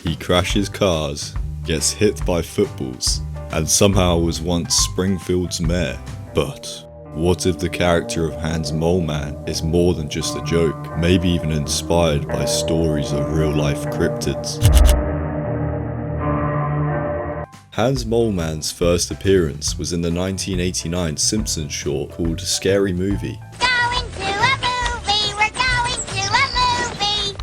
He crashes cars, gets hit by footballs, and somehow was once Springfield's mayor. But what if the character of Hans Moleman is more than just a joke, maybe even inspired by stories of real-life cryptids? Hans Moleman's first appearance was in the 1989 Simpsons short called Scary Movie,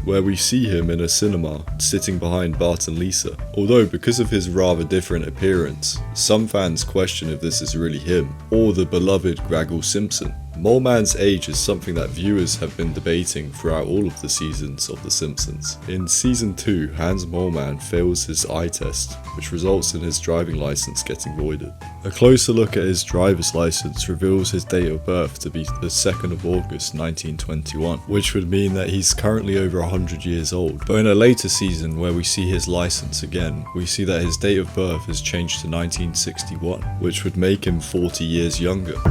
where we see him in a cinema, sitting behind Bart and Lisa. Although, because of his rather different appearance, some fans question if this is really him, or the beloved Graggle Simpson. Moleman's age is something that viewers have been debating throughout all of the seasons of The Simpsons. In Season 2, Hans Moleman fails his eye test, which results in his driving license getting voided. A closer look at his driver's license reveals his date of birth to be the 2nd of August 1921, which would mean that he's currently over 100 years old. But in a later season where we see his license again, we see that his date of birth has changed to 1961, which would make him 40 years younger.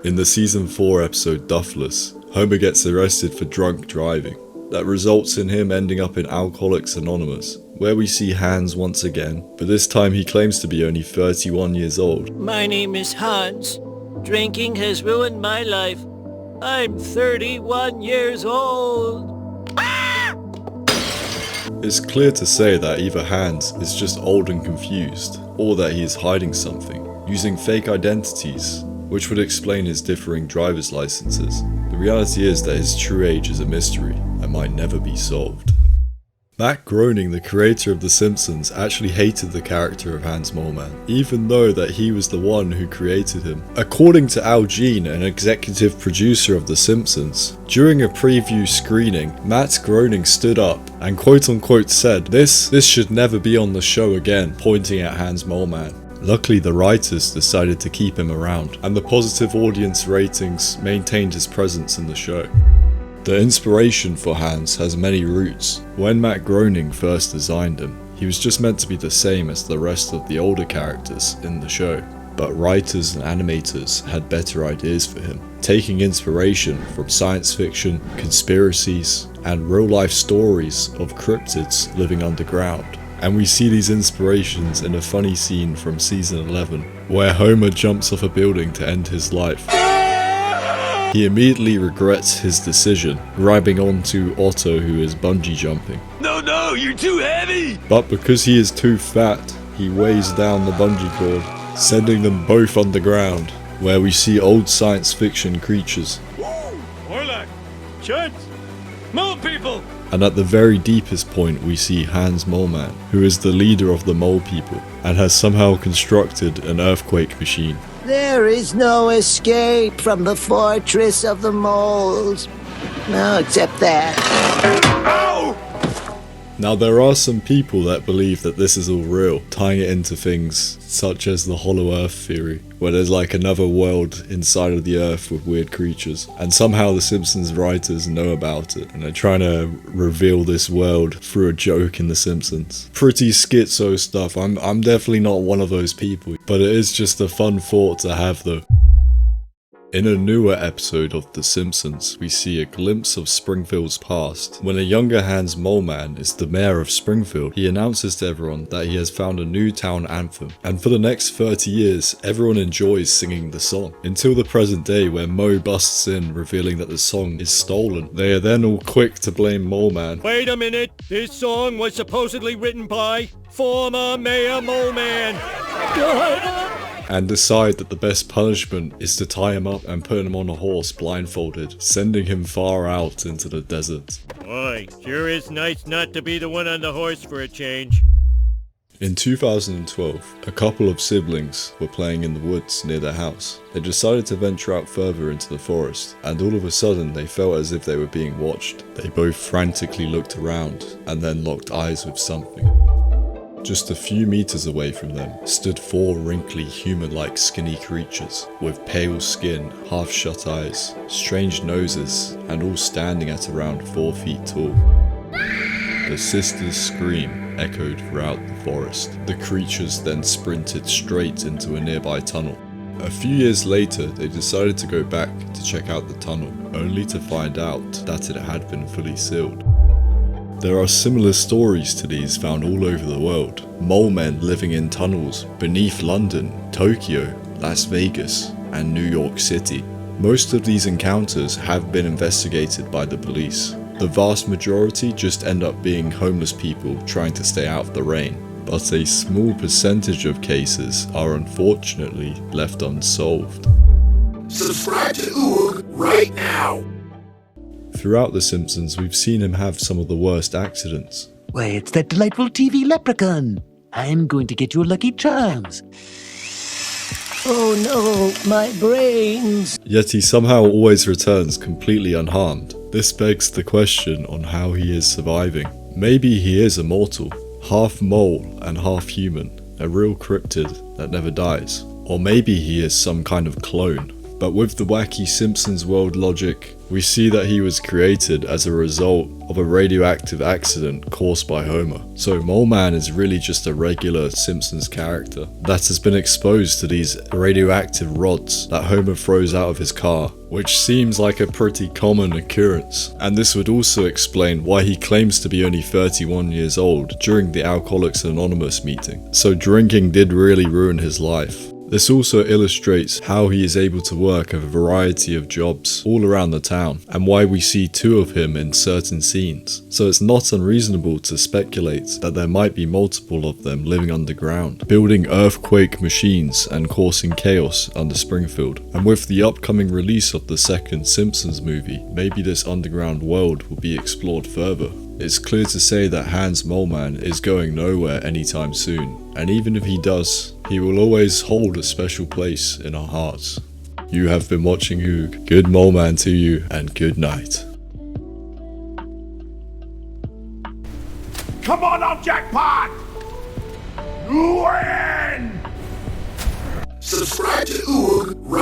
In the Season 4 episode Duffless, Homer gets arrested for drunk driving. That results in him ending up in Alcoholics Anonymous, where we see Hans once again, but this time he claims to be only 31 years old. My name is Hans. Drinking has ruined my life. I'm 31 years old. It's clear to say that either Hans is just old and confused, or that he is hiding something, using fake identities, which would explain his differing driver's licenses. The reality is that his true age is a mystery and might never be solved. Matt Groening, the creator of The Simpsons, actually hated the character of Hans Moleman, even though that he was the one who created him. According to Al Jean, an executive producer of The Simpsons, during a preview screening, Matt Groening stood up and quote-unquote said, this should never be on the show again, pointing at Hans Moleman. Luckily, the writers decided to keep him around, and the positive audience ratings maintained his presence in the show. The inspiration for Hans has many roots. When Matt Groening first designed him, he was just meant to be the same as the rest of the older characters in the show, but writers and animators had better ideas for him, taking inspiration from science fiction, conspiracies, and real-life stories of cryptids living underground. And we see these inspirations in a funny scene from Season 11, where Homer jumps off a building to end his life. He immediately regrets his decision, grabbing onto Otto, who is bungee jumping. No, you're too heavy! But because he is too fat, he weighs down the bungee cord, sending them both underground, where we see old science fiction creatures. Orlac! Chuds! Mole people! And at the very deepest point we see Hans Moleman, who is the leader of the mole people, and has somehow constructed an earthquake machine. There is no escape from the fortress of the moles. No, except that. Ow! Now there are some people that believe that this is all real, tying it into things such as the hollow earth theory, where there's like another world inside of the earth with weird creatures, and somehow the Simpsons writers know about it, and they're trying to reveal this world through a joke in the Simpsons. Pretty schizo stuff. I'm definitely not one of those people, but it is just a fun thought to have though. In a newer episode of The Simpsons, we see a glimpse of Springfield's past. When a younger Hans Moleman is the mayor of Springfield, he announces to everyone that he has found a new town anthem, and for the next 30 years, everyone enjoys singing the song. Until the present day where Moe busts in, revealing that the song is stolen. They are then all quick to blame Moleman. Wait a minute, this song was supposedly written by former Mayor Moleman. And decide that the best punishment is to tie him up and put him on a horse blindfolded, sending him far out into the desert. Boy, sure is nice not to be the one on the horse for a change. In 2012, a couple of siblings were playing in the woods near their house. They decided to venture out further into the forest, and all of a sudden they felt as if they were being watched. They both frantically looked around, and then locked eyes with something. Just a few meters away from them stood 4 wrinkly human-like skinny creatures with pale skin, half-shut eyes, strange noses, and all standing at around 4 feet tall. The sisters' scream echoed throughout the forest. The creatures then sprinted straight into a nearby tunnel. A few years later, they decided to go back to check out the tunnel, only to find out that it had been fully sealed. There are similar stories to these found all over the world. Mole men living in tunnels beneath London, Tokyo, Las Vegas, and New York City. Most of these encounters have been investigated by the police. The vast majority just end up being homeless people trying to stay out of the rain. But a small percentage of cases are unfortunately left unsolved. Subscribe to Oog right now! Throughout The Simpsons, we've seen him have some of the worst accidents. Why, it's that delightful TV leprechaun. I'm going to get your lucky charms. Oh no, my brains! Yet he somehow always returns completely unharmed. This begs the question on how he is surviving. Maybe he is immortal, half mole and half human, a real cryptid that never dies. Or maybe he is some kind of clone. But with the wacky Simpsons world logic, we see that he was created as a result of a radioactive accident caused by Homer. So Mole Man is really just a regular Simpsons character that has been exposed to these radioactive rods that Homer throws out of his car, which seems like a pretty common occurrence. And this would also explain why he claims to be only 31 years old during the Alcoholics Anonymous meeting. So drinking did really ruin his life. This also illustrates how he is able to work a variety of jobs all around the town, and why we see two of him in certain scenes. So it's not unreasonable to speculate that there might be multiple of them living underground, building earthquake machines and causing chaos under Springfield. And with the upcoming release of the second Simpsons movie, maybe this underground world will be explored further. It's clear to say that Hans Moleman is going nowhere anytime soon, and even if he does, he will always hold a special place in our hearts. You have been watching Oog. Good Moleman to you, and good night. Come on now, jackpot! You win! Subscribe to Oog right